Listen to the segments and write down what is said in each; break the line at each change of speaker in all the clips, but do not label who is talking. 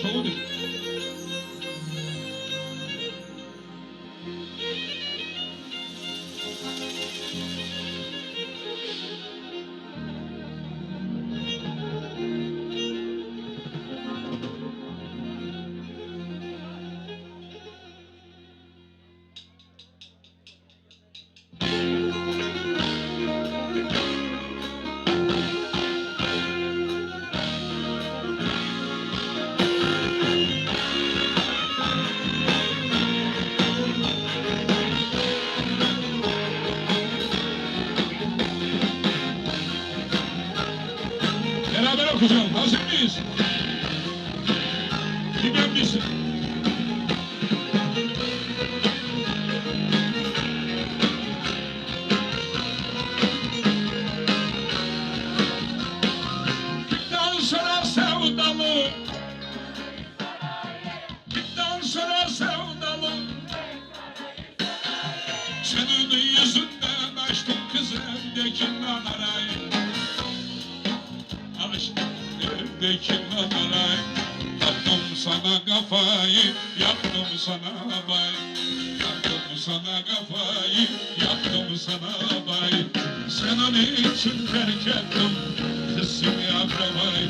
Soğudu. Beraber okuyacağım. Hazır mıyız? Dinler misin? Gittikten sonra sevdalı, gittikten sonra sevdalı, senin yüzünden açtım kız evdeki nanarayı. Evdeki nanarayı, yaktım sana kafayı, yaktım sana bay. Yaktım sana kafayı, yaktım sana bay. Senin için terk ettim kızımı akrabayı.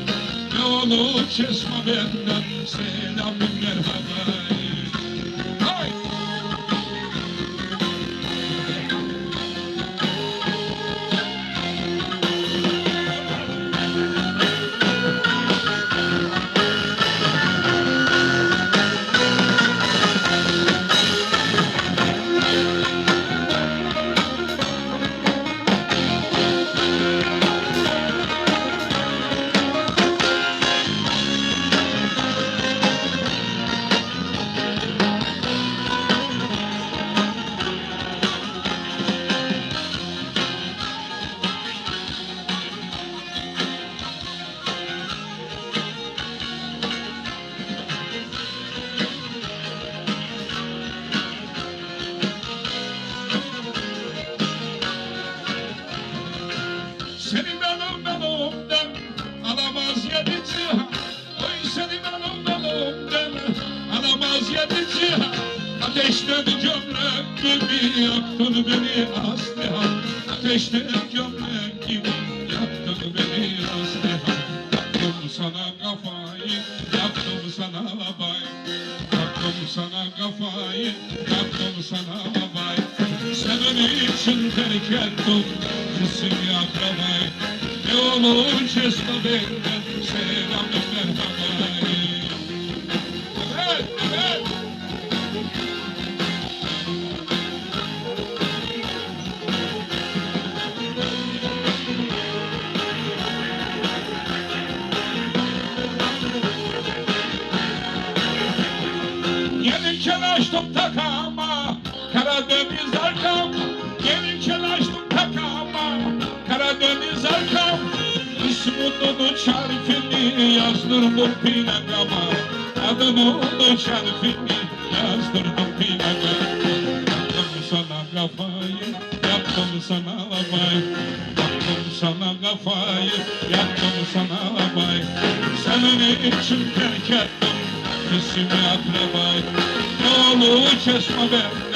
Ne olur kesme benden selamı merhabayı. Hay! Seni benimden alamaz yedi cihan. Oy seni benimden alamaz yedi cihan. Ateşten gömlek gibi yaktın beni aslihan. Ateşten gömlek gibi yaktın beni aslihan. Yaktım sana kafayı, yaktım sana bay. Yaktım sana kafayı, yaktım sana bay. Senin için terk ettim kızımı akrabayı. Ne olur kesme benden selamı merhabayı. Evet, evet. Gelirken açtım takama, Karadeniz arkam. Gelirken açtım takama, Karadeniz arkam. İsminin şerifini yazdırdım plakama. Adının şerifini yazdırdım plakama. Yaktım sana kafayı, yaktım sana bay. Yaktım sana kafayı, yaktım sana bay. Senin için terk ettim kızımı akrabayı. Ne olur kesme ben